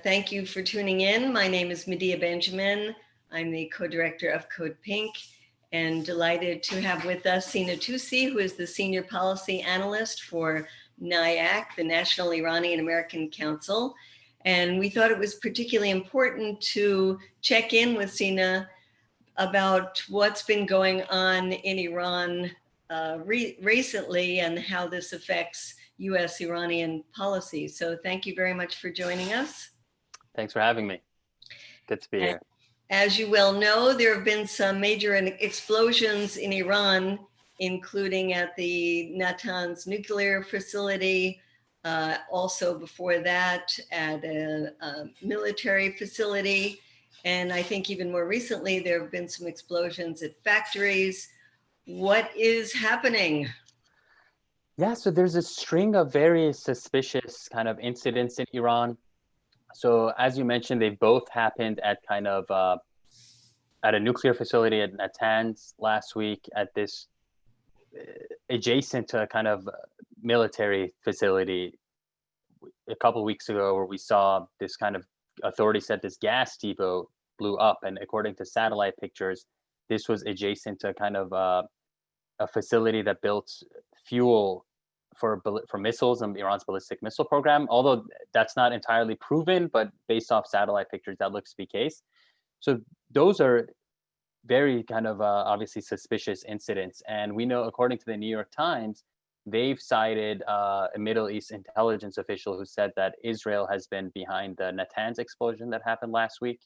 Thank you for tuning in. My name is Medea Benjamin. I'm the co-director of Code Pink and delighted to have with us Sina Toossi, who is the senior policy analyst for NIAC, the National Iranian-American Council. And we thought it was particularly important to check in with Sina about what's been going on in Iran recently and how this affects U.S.-Iranian policy. So thank you very much for joining us. Thanks for having me. Good to be here. As you well know, there have been some major explosions in Iran, including at the Natanz nuclear facility, also before that at a military facility. And I think even more recently, there have been some explosions at factories. What is happening? Yeah, so there's a string of very suspicious kind of incidents in Iran. So as you mentioned, they both happened at at a nuclear facility at Natanz last week, at this adjacent to a kind of military facility a couple of weeks ago, where we saw this kind of, authorities said this gas depot blew up. And according to satellite pictures, this was adjacent to kind of a facility that built fuel for missiles and Iran's ballistic missile program, although that's not entirely proven, but based off satellite pictures, that looks to be the case. So those are very kind of obviously suspicious incidents. And we know, according to the New York Times, they've cited a Middle East intelligence official who said that Israel has been behind the Natanz explosion that happened last week,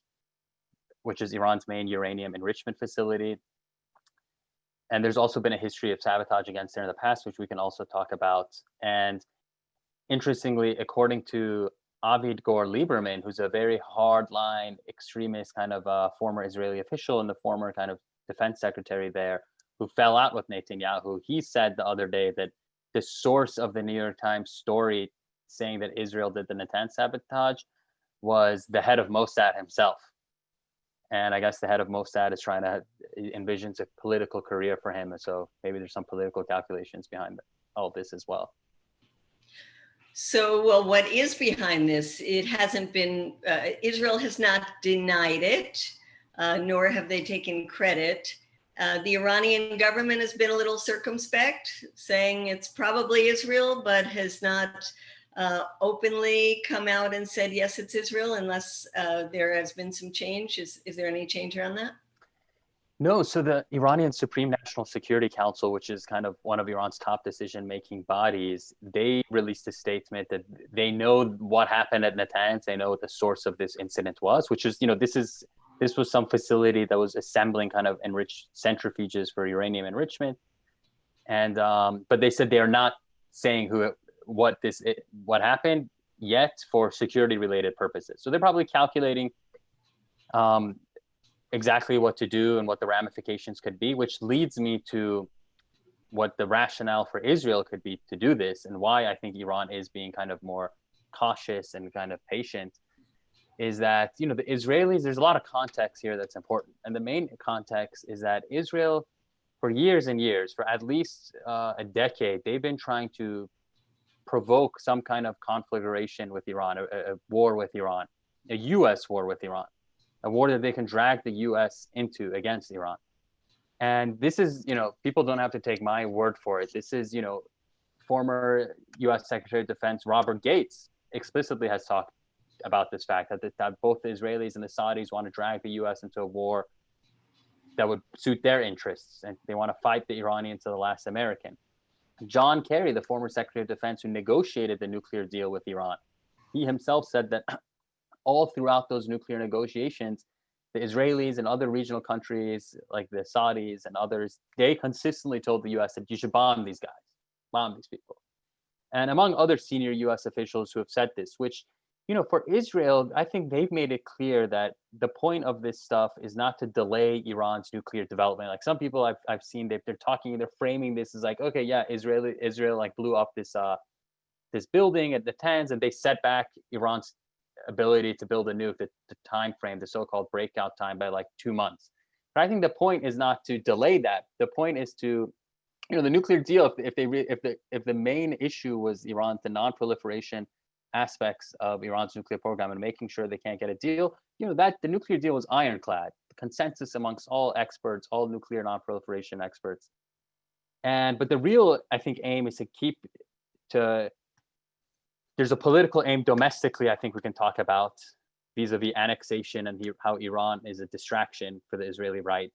which is Iran's main uranium enrichment facility. And there's also been a history of sabotage against there in the past, which we can also talk about. And interestingly, according to Avid Gor Lieberman, who's a very hardline extremist kind of former Israeli official and the former kind of defense secretary there, who fell out with Netanyahu, he said the other day that the source of the New York Times story saying that Israel did the Natanz sabotage was the head of Mossad himself. And I guess the head of Mossad is trying to envisions a political career for him. And so maybe there's some political calculations behind all this as well. So, well, what is behind this? It hasn't been, Israel has not denied it, nor have they taken credit. The Iranian government has been a little circumspect, saying it's probably Israel, but has not openly come out and said, yes, it's Israel, unless there has been some change. Is there any change around that? No, so the Iranian Supreme National Security Council, which is kind of one of Iran's top decision-making bodies, they released a statement that they know what happened at Natanz. They know what the source of this incident was, which is, this was some facility that was assembling kind of enriched centrifuges for uranium enrichment. And but they said they are not saying what happened yet for security-related purposes. So they're probably calculating exactly what to do and what the ramifications could be, which leads me to what the rationale for Israel could be to do this, and why I think Iran is being kind of more cautious and kind of patient, is that, the Israelis, there's a lot of context here that's important. And the main context is that Israel, for years and years, for at least a decade, they've been trying to provoke some kind of conflagration with Iran, a war with Iran, a U.S. war with Iran, a war that they can drag the U.S. into against Iran. And this is, people don't have to take my word for it. This is, former U.S. Secretary of Defense Robert Gates explicitly has talked about this fact, that both the Israelis and the Saudis want to drag the U.S. into a war that would suit their interests, and they want to fight the Iranians to the last American. John Kerry, the former Secretary of Defense who negotiated the nuclear deal with Iran, he himself said that all throughout those nuclear negotiations, the Israelis and other regional countries like the Saudis and others, they consistently told the U.S. that you should bomb these guys, bomb these people. And among other senior U.S. officials who have said this, which, for Israel, I think they've made it clear that the point of this stuff is not to delay Iran's nuclear development. Like some people I've seen, they're framing this as like, okay, yeah, Israel like blew up this building at Natanz, and they set back Iran's ability to build a nuke, the time frame, the so-called breakout time, by like 2 months. But I think the point is not to delay that. The point is to, the nuclear deal. If the main issue was Iran, the non-proliferation aspects of Iran's nuclear program and making sure they can't get a deal, that the nuclear deal was ironclad, consensus amongst all experts, all nuclear non-proliferation experts. But the real, I think, aim is to there's a political aim domestically, I think we can talk about vis-a-vis annexation and how Iran is a distraction for the Israeli right.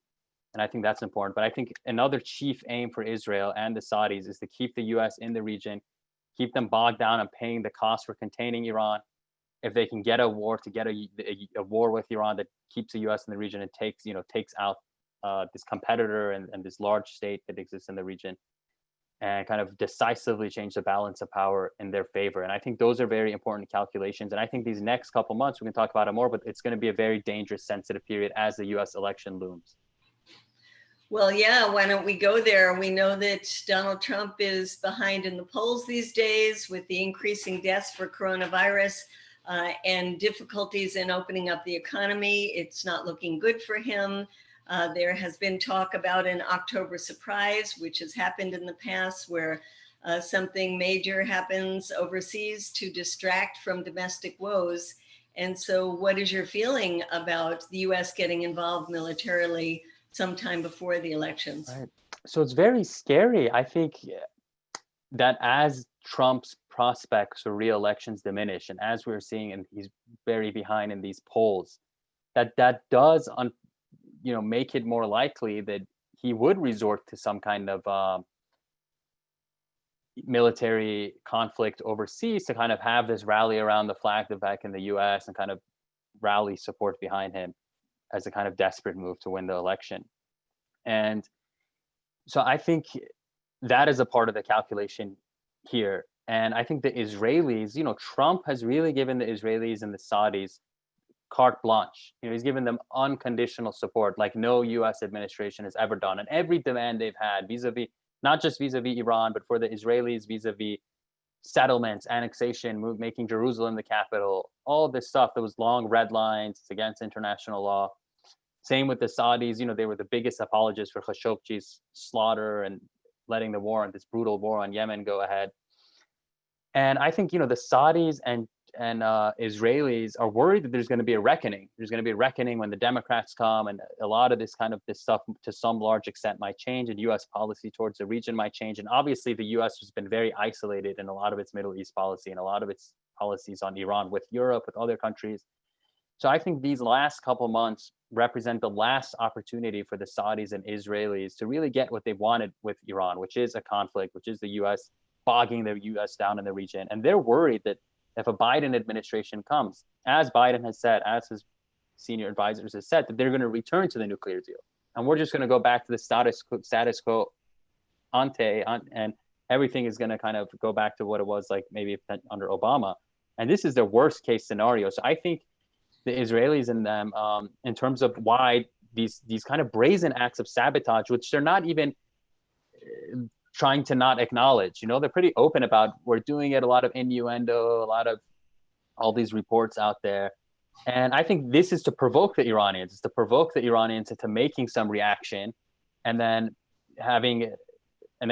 And I think that's important. But I think another chief aim for Israel and the Saudis is to keep the US in the region, keep them bogged down and paying the cost for containing Iran. If they can get a war, to get a war with Iran that keeps the US in the region and takes out this competitor and this large state that exists in the region, and kind of decisively change the balance of power in their favor. And I think those are very important calculations. And I think these next couple months, we can talk about it more, but it's going to be a very dangerous, sensitive period as the US election looms. Well, yeah, why don't we go there? We know that Donald Trump is behind in the polls these days with the increasing deaths for coronavirus and difficulties in opening up the economy. It's not looking good for him. There has been talk about an October surprise, which has happened in the past, where something major happens overseas to distract from domestic woes. And so what is your feeling about the US getting involved militarily sometime before the elections? Right. So it's very scary. I think that as Trump's prospects for re-elections diminish, and as we're seeing, and he's very behind in these polls, that does make it more likely that he would resort to some kind of military conflict overseas to kind of have this rally around the flag back in the US and kind of rally support behind him as a kind of desperate move to win the election. And so I think that is a part of the calculation here. And I think the Israelis, Trump has really given the Israelis and the Saudis carte blanche. He's given them unconditional support like no US administration has ever done. And every demand they've had vis-a-vis, not just vis-a-vis Iran, but for the Israelis vis-a-vis settlements, annexation, making Jerusalem the capital, all this stuff that was long red lines, it's against international law. Same with the Saudis, they were the biggest apologists for Khashoggi's slaughter and letting this brutal war on Yemen go ahead. And I think, the Saudis and Israelis are worried that there's going to be a reckoning. There's going to be a reckoning when the Democrats come, and a lot of this stuff to some large extent might change, and US policy towards the region might change. And obviously the US has been very isolated in a lot of its Middle East policy and a lot of its policies on Iran with Europe, with other countries. So I think these last couple months represent the last opportunity for the Saudis and Israelis to really get what they wanted with Iran, which is a conflict, which is the US bogging the US down in the region. And they're worried that if a Biden administration comes, as Biden has said, as his senior advisors have said, that they're going to return to the nuclear deal. And we're just going to go back to the status quo ante, and everything is going to kind of go back to what it was like maybe under Obama. And this is the worst case scenario. So I think the Israelis and them, in terms of why these kind of brazen acts of sabotage, which they're not even trying to not acknowledge, they're pretty open about, we're doing it, a lot of innuendo, a lot of all these reports out there. And I think this is to provoke the Iranians, into making some reaction, and then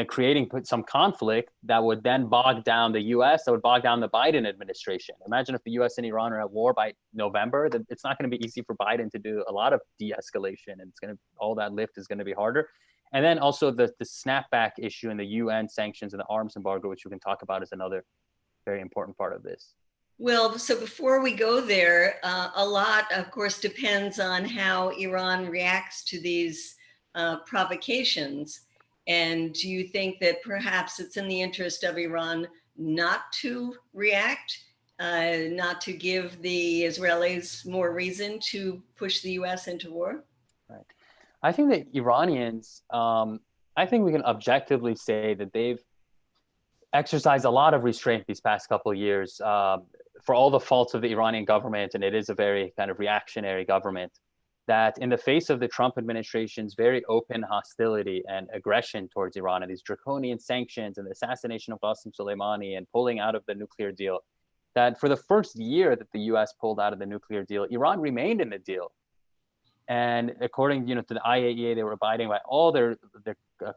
creating some conflict that would then bog down the US, that would bog down the Biden administration. Imagine if the US and Iran are at war by November, that it's not going to be easy for Biden to do a lot of de-escalation, and all that lift is going to be harder. And then also the snapback issue and the UN sanctions and the arms embargo, which we can talk about, is another very important part of this. Well, so before we go there, a lot, of course, depends on how Iran reacts to these provocations. And do you think that perhaps it's in the interest of Iran not to react, not to give the Israelis more reason to push the US into war? Right. I think that Iranians, I think we can objectively say that they've exercised a lot of restraint these past couple of years for all the faults of the Iranian government, and it is a very kind of reactionary government, that in the face of the Trump administration's very open hostility and aggression towards Iran and these draconian sanctions and the assassination of Qasem Soleimani and pulling out of the nuclear deal, that for the first year that the US pulled out of the nuclear deal, Iran remained in the deal. And according to the IAEA, they were abiding by all their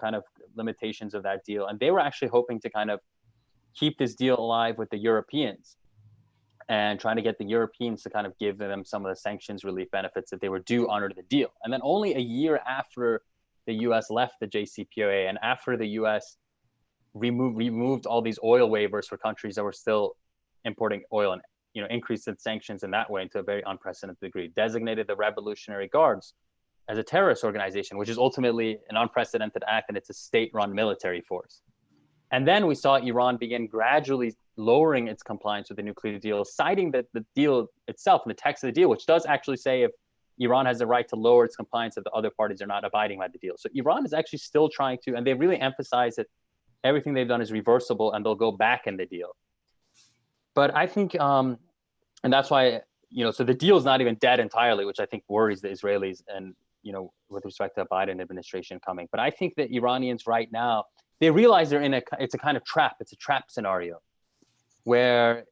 kind of limitations of that deal. And they were actually hoping to kind of keep this deal alive with the Europeans. and trying to get the Europeans to kind of give them some of the sanctions relief benefits that they were due under the deal. And then only a year after the US left the JCPOA and after the US removed all these oil waivers for countries that were still importing oil and increased its sanctions in that way to a very unprecedented degree, designated the Revolutionary Guards as a terrorist organization, which is ultimately an unprecedented act, and it's a state-run military force. And then we saw Iran begin gradually lowering its compliance with the nuclear deal, citing that the deal itself and the text of the deal, which does actually say if Iran has the right to lower its compliance if the other parties are not abiding by the deal. So Iran is actually still trying to, and they really emphasize that everything they've done is reversible and they'll go back in the deal. But I think, and that's why, so the deal is not even dead entirely, which I think worries the Israelis and, with respect to the Biden administration coming. But I think that Iranians right now, they realize it's a kind of trap. It's a trap scenario where,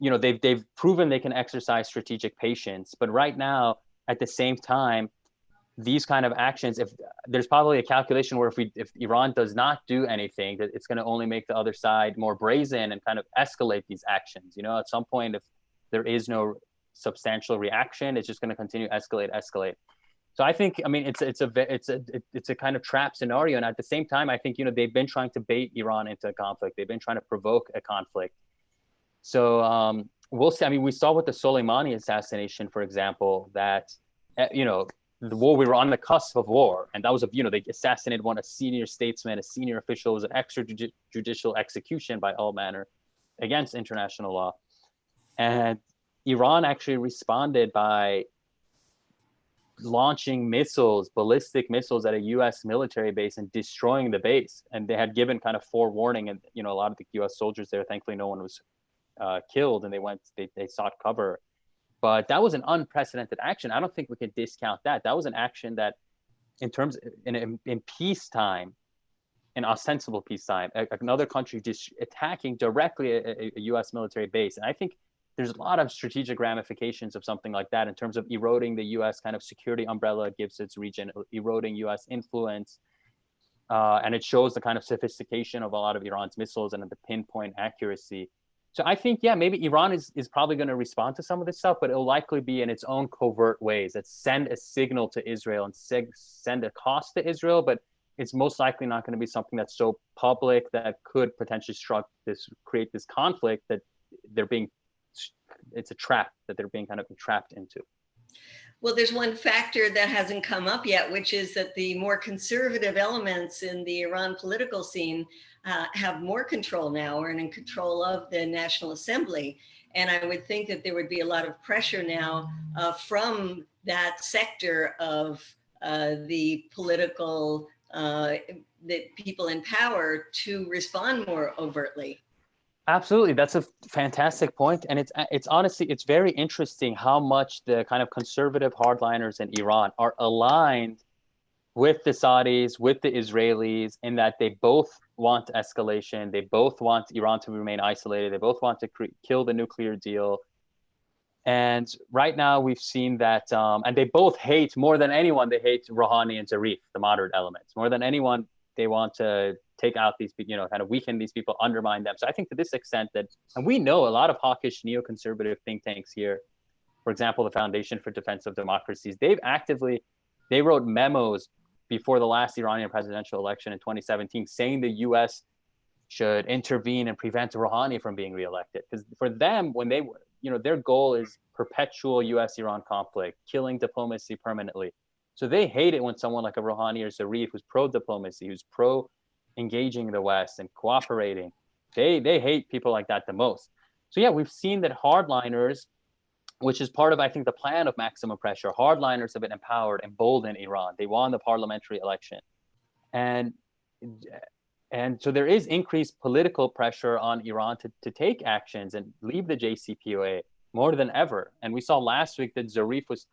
they've proven they can exercise strategic patience. But right now, at the same time, these kind of actions, if there's probably a calculation where if Iran does not do anything, that it's going to only make the other side more brazen and kind of escalate these actions. At some point, if there is no substantial reaction, it's just going to continue escalate. So I think, it's a kind of trap scenario. And at the same time, I think, they've been trying to bait Iran into a conflict. They've been trying to provoke a conflict. So we'll see. We saw with the Soleimani assassination, for example, that, the war, we were on the cusp of war. And that was, they assassinated a senior statesman, a senior official. It was an extrajudicial execution by all manner against international law. And Iran actually responded by launching ballistic missiles at a U.S. military base and destroying the base. And they had given kind of forewarning, and a lot of the U.S. soldiers there, thankfully no one was killed, and they sought cover. But that was an unprecedented action. I don't think we can discount that. That was an action that, in peacetime, in ostensible peacetime, another country just attacking directly a U.S. military base. And I think there's a lot of strategic ramifications of something like that in terms of eroding the U.S. kind of security umbrella it gives its region, eroding U.S. influence. And it shows the kind of sophistication of a lot of Iran's missiles and the pinpoint accuracy. So I think, maybe Iran is probably going to respond to some of this stuff, but it'll likely be in its own covert ways that send a signal to Israel and send a cost to Israel. But it's most likely not going to be something that's so public that could potentially create this conflict that it's a trap that they're being kind of entrapped into. Well, there's one factor that hasn't come up yet, which is that the more conservative elements in the Iran political scene have more control now, or in control of the National Assembly. And I would think that there would be a lot of pressure now from that sector of the political, the people in power to respond more overtly. Absolutely. That's a fantastic point. And it's honestly, it's very interesting how much the kind of conservative hardliners in Iran are aligned with the Saudis, with the Israelis, in that they both want escalation. They both want Iran to remain isolated. They both want to kill the nuclear deal. And right now we've seen that, and they both hate, more than anyone, they hate Rouhani and Zarif, the moderate elements. More than anyone, they want to take out these, kind of weaken these people, undermine them. So I think to this extent that, and we know a lot of hawkish neoconservative think tanks here, for example, the Foundation for Defense of Democracies, they wrote memos before the last Iranian presidential election in 2017 saying the US should intervene and prevent Rouhani from being reelected. Because for them, when they, their goal is perpetual US-Iran conflict, killing diplomacy permanently. So they hate it when someone like a Rouhani or Zarif, who's pro-diplomacy, who's pro-engaging the West and cooperating, they hate people like that the most. So we've seen that hardliners, which is part of, I think, the plan of maximum pressure, hardliners have been empowered, emboldened Iran. They won the parliamentary election. And so there is increased political pressure on Iran to take actions and leave the JCPOA more than ever. And we saw last week that Zarif was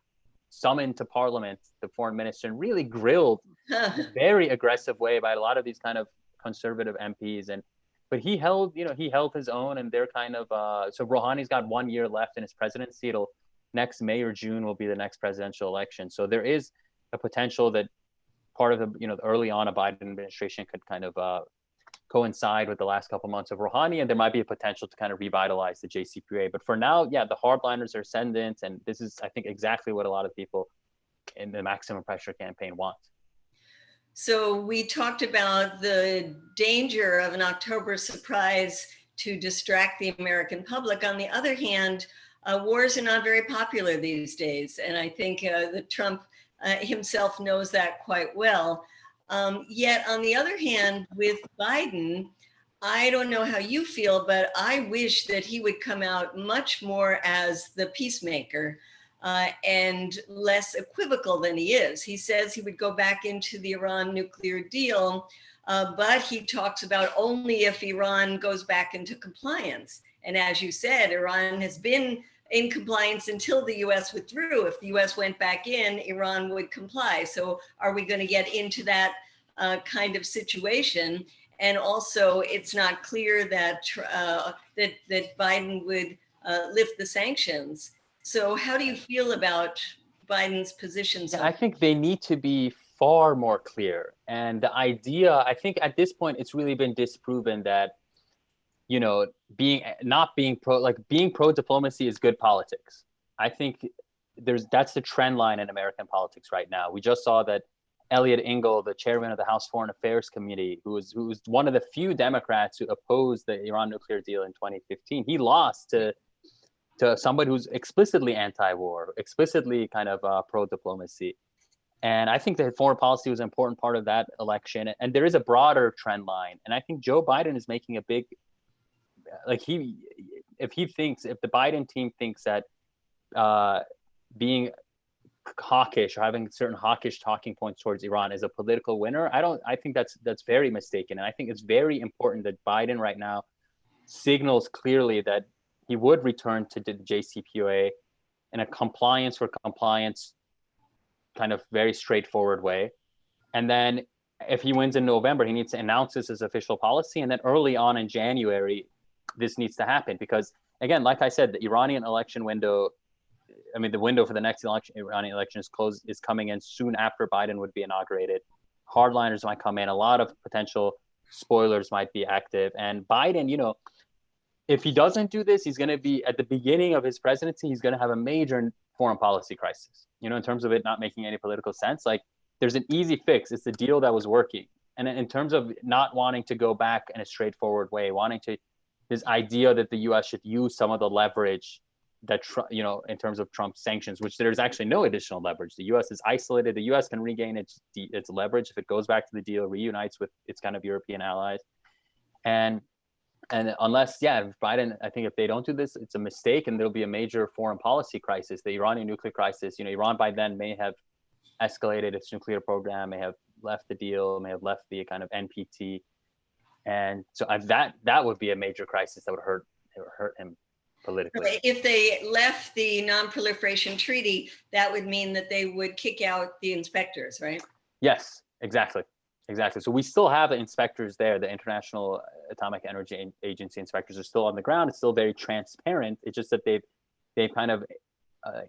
summoned to parliament, the foreign minister, and really grilled in a very aggressive way by a lot of these kind of conservative MPs. But he held his own, and they're kind of, so Rouhani's got 1 year left in his presidency. Next May or June will be the next presidential election. So there is a potential that part of the, early on a Biden administration coincide with the last couple months of Rouhani, and there might be a potential to kind of revitalize the JCPOA. But for now, yeah, the hardliners are ascendant, and this is, I think, exactly what a lot of people in the maximum pressure campaign want. So we talked about the danger of an October surprise to distract the American public. On the other hand, wars are not very popular these days. And I think that Trump himself knows that quite well. Yet on the other hand, with Biden, I don't know how you feel, but I wish that he would come out much more as the peacemaker. And less equivocal than he is. He says he would go back into the Iran nuclear deal, but he talks about only if Iran goes back into compliance. And as you said, Iran has been in compliance until the US withdrew. If the US went back in, Iran would comply. So are we going to get into that kind of situation? And also, it's not clear that that Biden would lift the sanctions. So how do you feel about Biden's positions? I think they need to be far more clear. And the idea, I think at this point, it's really been disproven that, you know, being pro diplomacy is good politics. I think that's the trend line in American politics right now. We just saw that Eliot Engel, the chairman of the House Foreign Affairs Committee, who was one of the few Democrats who opposed the Iran nuclear deal in 2015, he lost to somebody who's explicitly anti-war, explicitly kind of pro-diplomacy. And I think that foreign policy was an important part of that election. And there is a broader trend line. And I think Joe Biden is making a big, if the Biden team thinks that being hawkish or having certain hawkish talking points towards Iran is a political winner, I think that's very mistaken. And I think it's very important that Biden right now signals clearly that he would return to the JCPOA in a compliance for compliance kind of very straightforward way. And then if he wins in November, he needs to announce this as official policy. And then early on in January, this needs to happen. Because again, like I said, the Iranian election window, the window for the next Iranian election is coming in soon after Biden would be inaugurated. Hardliners might come in. A lot of potential spoilers might be active. And Biden, if he doesn't do this, he's going to be at the beginning of his presidency, he's going to have a major foreign policy crisis, in terms of it not making any political sense. Like, there's an easy fix. It's the deal that was working. And in terms of not wanting to go back in a straightforward way, this idea that the U.S. should use some of the leverage that, in terms of Trump's sanctions, which there's actually no additional leverage. The U.S. is isolated. The U.S. can regain its leverage if it goes back to the deal, reunites with its kind of European allies. And unless, Biden, I think if they don't do this, it's a mistake, and there'll be a major foreign policy crisis. The Iranian nuclear crisis, Iran by then may have escalated its nuclear program, may have left the deal, may have left the kind of NPT. And so that would be a major crisis that would hurt him politically. If they left the non-proliferation treaty, that would mean that they would kick out the inspectors, right? Yes, exactly. So we still have the inspectors there. The International Atomic Energy Agency inspectors are still on the ground. It's still very transparent. It's just that they kind of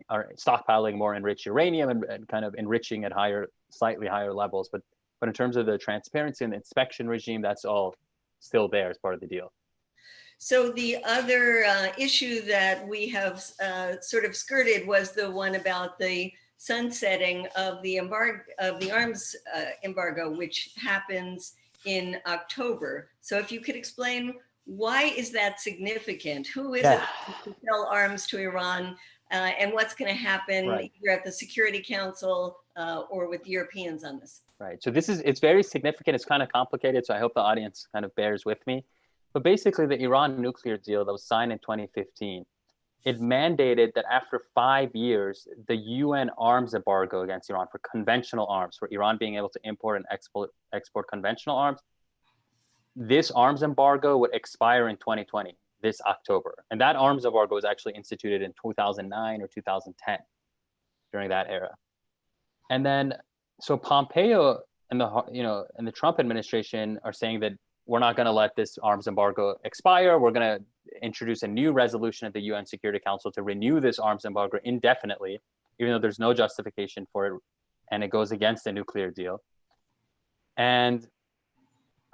are stockpiling more enriched uranium and kind of enriching at slightly higher levels. But in terms of the transparency and the inspection regime, that's all still there as part of the deal. So the other issue that we have sort of skirted was the one about the sunsetting of the arms embargo, which happens in October. So if you could explain, why is that significant? Who is it to sell arms to Iran, and what's going to happen either at the Security Council or with Europeans on this? Right. So it's very significant. It's kind of complicated, so I hope the audience kind of bears with me. But basically, the Iran nuclear deal that was signed in 2015, it mandated that after 5 years, the UN arms embargo against Iran for conventional arms, for Iran being able to import and export conventional arms, this arms embargo would expire in 2020, this October. And that arms embargo was actually instituted in 2009 or 2010, during that era. And then, so Pompeo and the Trump administration are saying that we're not going to let this arms embargo expire. We're going to introduce a new resolution at the UN Security Council to renew this arms embargo indefinitely, even though there's no justification for it, and it goes against the nuclear deal. And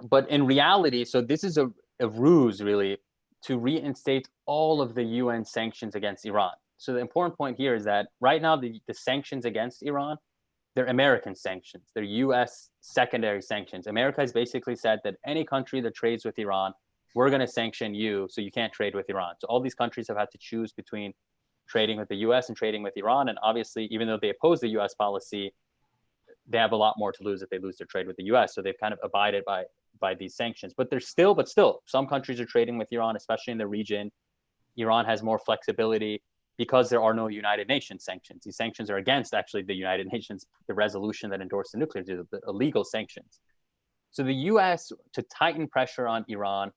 But in reality, so this is a ruse really to reinstate all of the UN sanctions against Iran. So the important point here is that right now the sanctions against Iran, they're American sanctions. They're US secondary sanctions. America has basically said that any country that trades with Iran, we're going to sanction you, so you can't trade with Iran. So all these countries have had to choose between trading with the US and trading with Iran. And obviously, even though they oppose the US policy, they have a lot more to lose if they lose their trade with the US. So they've kind of abided by these sanctions. But still, some countries are trading with Iran, especially in the region. Iran has more flexibility because there are no United Nations sanctions. These sanctions are against actually the United Nations, the resolution that endorsed the nuclear deal, the illegal sanctions. So the US, to tighten pressure on Iran,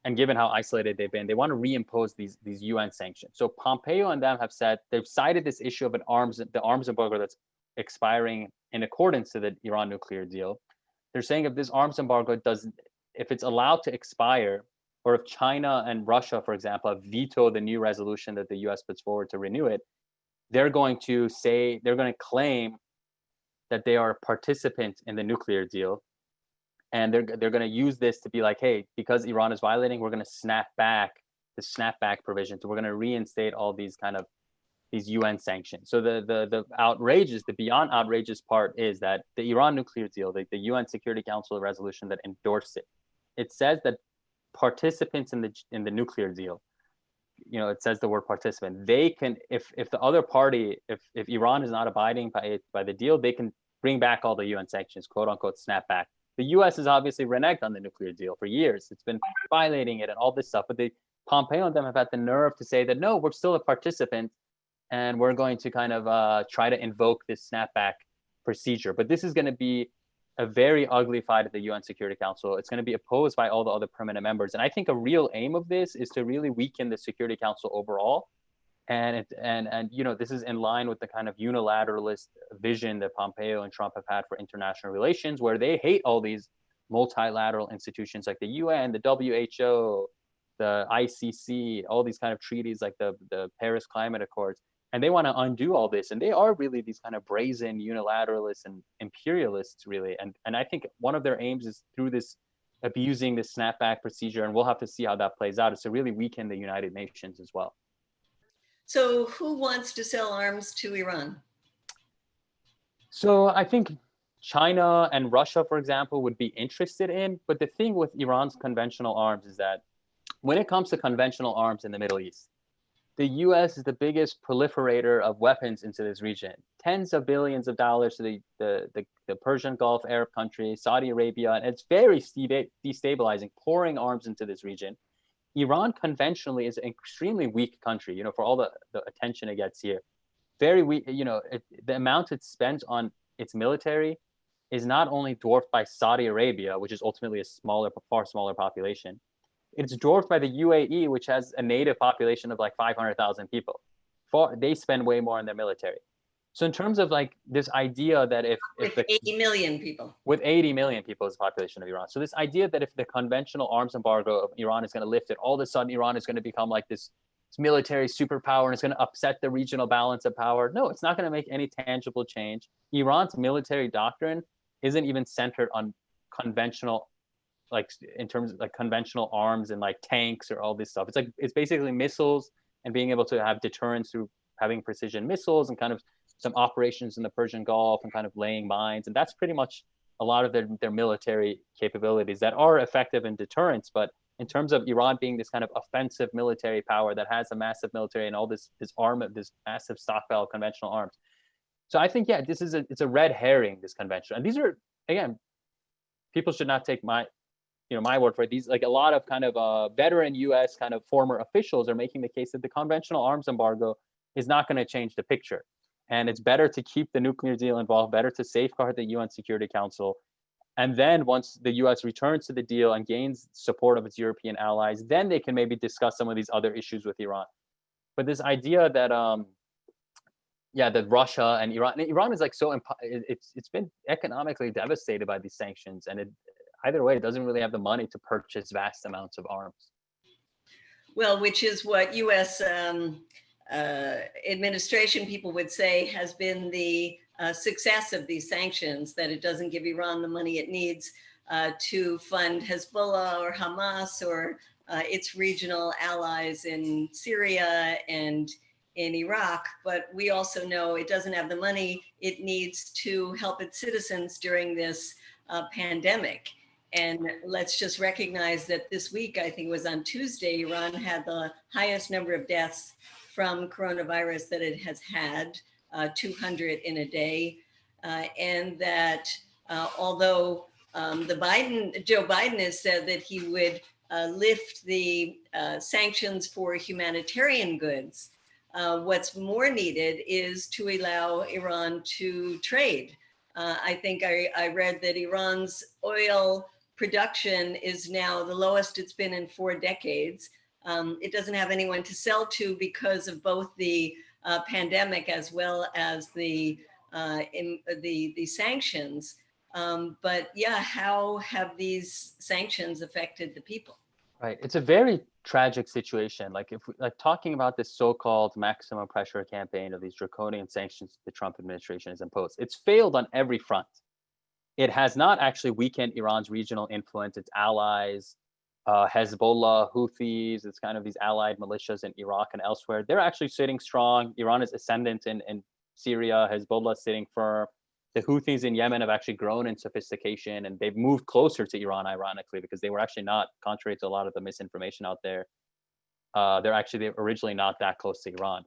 and given how isolated they've been, they want to reimpose these UN sanctions. So Pompeo and them have said, they've cited this issue of the arms embargo that's expiring in accordance to the Iran nuclear deal. They're saying if this arms embargo if it's allowed to expire, or if China and Russia, for example, have vetoed the new resolution that the US puts forward to renew it, they're going to claim that they are a participant in the nuclear deal. And they're going to use this to be like, hey, because Iran is violating, we're going to snap back the snapback provision. So we're going to reinstate all these UN sanctions. So the outrageous, the beyond outrageous part is that the Iran nuclear deal, the UN Security Council resolution that endorsed it, it says that participants in the nuclear deal, it says the word participant, they can, if the other party, if Iran is not abiding by the deal, they can bring back all the UN sanctions, quote unquote, snap back. The US has obviously reneged on the nuclear deal for years. It's been violating it and all this stuff. But Pompeo and them have had the nerve to say that, no, we're still a participant and we're going to kind of try to invoke this snapback procedure. But this is going to be a very ugly fight at the UN Security Council. It's going to be opposed by all the other permanent members. And I think a real aim of this is to really weaken the Security Council overall. And this is in line with the kind of unilateralist vision that Pompeo and Trump have had for international relations, where they hate all these multilateral institutions like the UN, the WHO, the ICC, all these kind of treaties like the Paris Climate Accords. And they want to undo all this. And they are really these kind of brazen unilateralists and imperialists, really. And I think one of their aims is through this abusing the snapback procedure, and we'll have to see how that plays out, is to really weaken the United Nations as well. So who wants to sell arms to Iran? So I think China and Russia, for example, would be interested in. But the thing with Iran's conventional arms is that when it comes to conventional arms in the Middle East, the US is the biggest proliferator of weapons into this region. Tens of billions of dollars to the Persian Gulf, Arab countries, Saudi Arabia, and it's very destabilizing, pouring arms into this region. Iran conventionally is an extremely weak country, for all the attention it gets here. Very weak, the amount it spends on its military is not only dwarfed by Saudi Arabia, which is ultimately a far smaller population. It's dwarfed by the UAE, which has a native population of like 500,000 people. They spend way more on their military. So in terms of like this idea that with 80 million people. With 80 million people as the population of Iran. So this idea that if the conventional arms embargo of Iran is going to lift it, all of a sudden Iran is going to become like this military superpower and it's going to upset the regional balance of power. No, it's not going to make any tangible change. Iran's military doctrine isn't even centered on conventional, like in terms of like conventional arms and like tanks or all this stuff. It's basically missiles and being able to have deterrence through having precision missiles and kind of some operations in the Persian Gulf and kind of laying mines. And that's pretty much a lot of their military capabilities that are effective in deterrence. But in terms of Iran being this kind of offensive military power that has a massive military and all this massive stockpile of conventional arms. So I think, it's a red herring, this convention. And these are, again, people should not take my word for it. These, like a lot of kind of veteran US kind of former officials are making the case that the conventional arms embargo is not going to change the picture. And it's better to keep the nuclear deal involved, better to safeguard the UN Security Council. And then once the US returns to the deal and gains support of its European allies, then they can maybe discuss some of these other issues with Iran. But this idea that, that Russia and Iran is like it's been economically devastated by these sanctions. And either way, it doesn't really have the money to purchase vast amounts of arms. Well, which is what US administration people would say has been the success of these sanctions, that it doesn't give Iran the money it needs to fund Hezbollah or Hamas or its regional allies in Syria and in Iraq, but we also know it doesn't have the money it needs to help its citizens during this pandemic. And let's just recognize that this week, I think it was on Tuesday, Iran had the highest number of deaths from coronavirus that it has had, 200 in a day. And that although Joe Biden has said that he would lift the sanctions for humanitarian goods, what's more needed is to allow Iran to trade. I think I read that Iran's oil production is now the lowest it's been in 4 decades. It doesn't have anyone to sell to because of both the pandemic as well as the sanctions. But yeah, how have these sanctions affected the people? Right. It's a very tragic situation. Like if like talking about this so-called maximum pressure campaign of these draconian sanctions the Trump administration has imposed, it's failed on every front. It has not actually weakened Iran's regional influence, its allies, Hezbollah, Houthis, it's kind of these allied militias in Iraq and elsewhere. They're actually sitting strong. Iran is ascendant in Syria, Hezbollah sitting firm. The Houthis in Yemen have actually grown in sophistication and they've moved closer to Iran, ironically, because they were actually not, contrary to a lot of the misinformation out there, they're originally not that close to Iran.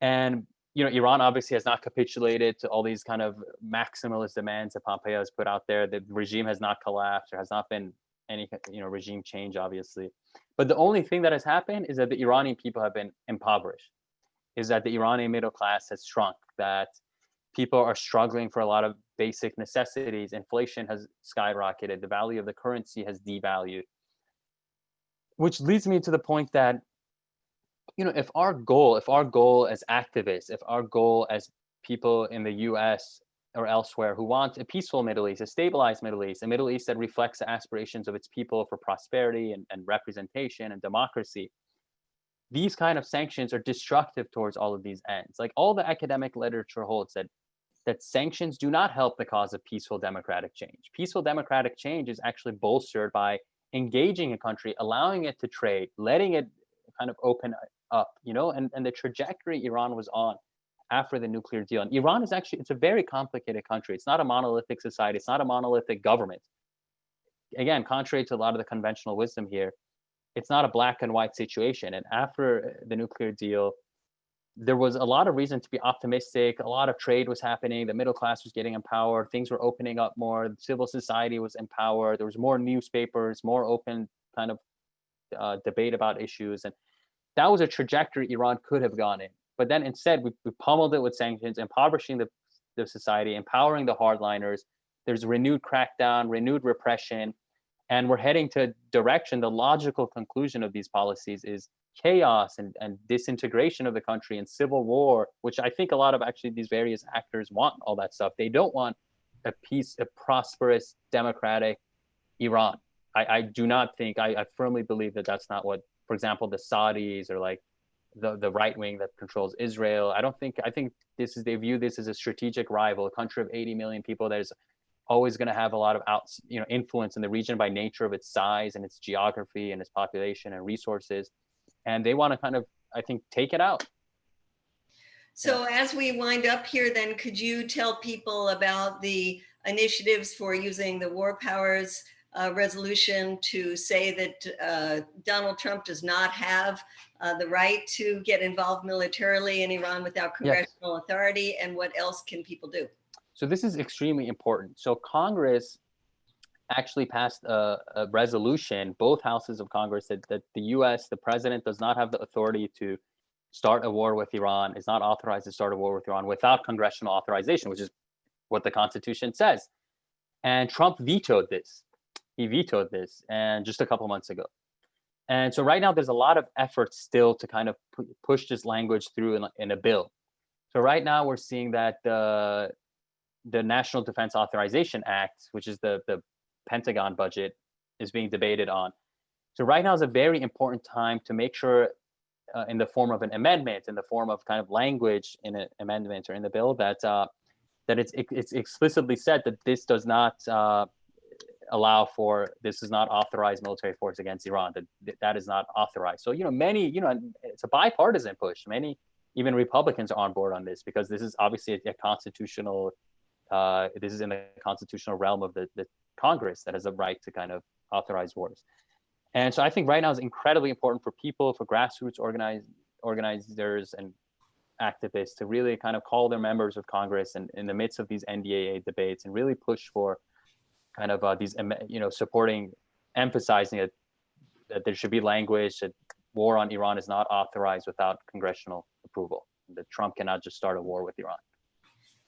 And Iran obviously has not capitulated to all these kind of maximalist demands that Pompeo has put out there. The regime has not collapsed. There has not been any regime change, obviously. But the only thing that has happened is that the Iranian people have been impoverished, is that the Iranian middle class has shrunk, that people are struggling for a lot of basic necessities. Inflation has skyrocketed. The value of the currency has devalued, which leads me to the point that, if our goal as activists, if our goal as people in the US or elsewhere who want a peaceful Middle East, a stabilized Middle East, a Middle East that reflects the aspirations of its people for prosperity and representation and democracy, these kind of sanctions are destructive towards all of these ends. Like all the academic literature holds that sanctions do not help the cause of peaceful democratic change. Peaceful democratic change is actually bolstered by engaging a country, allowing it to trade, letting it kind of open up, and the trajectory Iran was on after the nuclear deal. And Iran is actually, it's a very complicated country. It's not a monolithic society. It's not a monolithic government. Again, contrary to a lot of the conventional wisdom here, it's not a black and white situation. And after the nuclear deal, there was a lot of reason to be optimistic. A lot of trade was happening. The middle class was getting empowered. Things were opening up more. Civil society was empowered. There was more newspapers, more open kind of debate about issues. And that was a trajectory Iran could have gone in. But then instead, we pummeled it with sanctions, impoverishing the society, empowering the hardliners. There's renewed crackdown, renewed repression. And we're heading to a direction, the logical conclusion of these policies is chaos and disintegration of the country and civil war, which I think a lot of actually these various actors want all that stuff. They don't want a prosperous, democratic Iran. I do not think, I firmly believe that that's not what, for example, the Saudis or like the right wing that controls Israel. I think they view this as a strategic rival, a country of 80 million people that is always going to have a lot of influence in the region by nature of its size and its geography and its population and resources. And they want to kind of, I think, take it out. So as we wind up here, then, could you tell people about the initiatives for using the War Powers resolution to say that Donald Trump does not have the right to get involved militarily in Iran without congressional authority, and what else can people do? So this is extremely important. So Congress actually passed a resolution, both houses of Congress, that the US, the president, does not have the authority to start a war with Iran, is not authorized to start a war with Iran without congressional authorization, which is what the Constitution says. And Trump vetoed this. He vetoed this and just a couple months ago. And so right now there's a lot of effort still to kind of push this language through in a bill. So right now we're seeing that the National Defense Authorization Act, which is the Pentagon budget, is being debated on. So right now is a very important time to make sure in the form of an amendment, in the form of kind of language in an amendment or in the bill that it's explicitly said that this does not allow for, this is not authorized military force against Iran, that is not authorized. So, many, it's a bipartisan push. Many, even Republicans are on board on this, because this is obviously a constitutional, this is in the constitutional realm of the Congress that has a right to kind of authorize wars. And so I think right now is incredibly important for people, for grassroots organizers and activists to really kind of call their members of Congress and in the midst of these NDAA debates and really push for kind of these, supporting, emphasizing that there should be language that war on Iran is not authorized without congressional approval, that Trump cannot just start a war with Iran.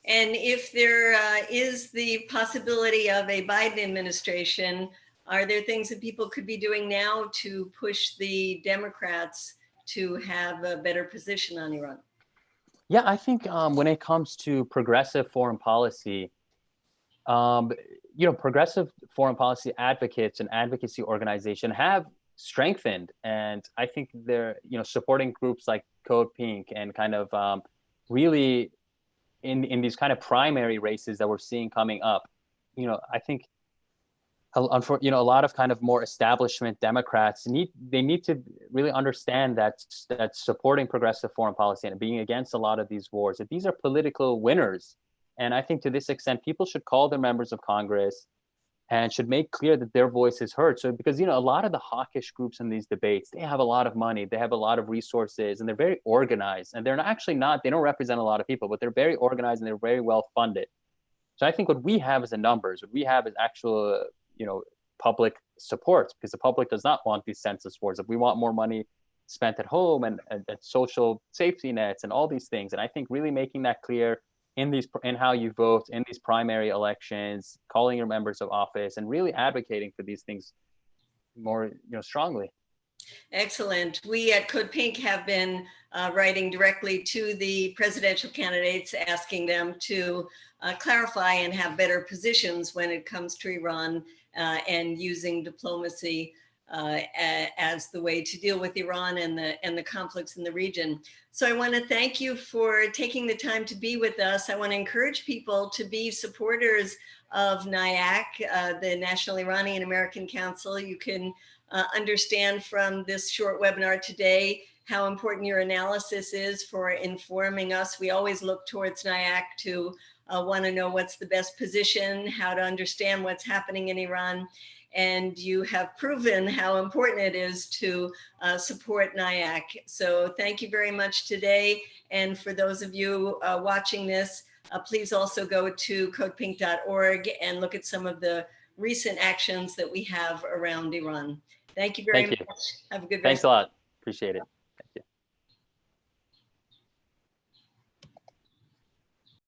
And if there is the possibility of a Biden administration, are there things that people could be doing now to push the Democrats to have a better position on Iran? Yeah, I think when it comes to progressive foreign policy, progressive foreign policy advocates and advocacy organization have strengthened, and I think they're, supporting groups like Code Pink and kind of really in these kind of primary races that we're seeing coming up. I think a lot of kind of more establishment Democrats need to really understand that supporting progressive foreign policy and being against a lot of these wars, that these are political winners. And I think to this extent, people should call their members of Congress and should make clear that their voice is heard. So because, a lot of the hawkish groups in these debates, they have a lot of money, they have a lot of resources, and they're very organized. And they're they don't represent a lot of people, but they're very organized and they're very well funded. So I think what we have is the numbers, what we have is actual, public support, because the public does not want these senseless wars. If we want more money spent at home and social safety nets and all these things. And I think really making that clear in how you vote in these primary elections, calling your members of office, and really advocating for these things more, strongly. Excellent. We at Code Pink have been writing directly to the presidential candidates, asking them to clarify and have better positions when it comes to Iran, and using diplomacy as the way to deal with Iran and the conflicts in the region. So I want to thank you for taking the time to be with us. I want to encourage people to be supporters of NIAC, the National Iranian-American Council. You can understand from this short webinar today how important your analysis is for informing us. We always look towards NIAC to want to know what's the best position, how to understand what's happening in Iran. And you have proven how important it is to support NIAC. So thank you very much today. And for those of you watching this, please also go to codepink.org and look at some of the recent actions that we have around Iran. Thank you very much. Have a good rest. Thanks a lot. Appreciate it.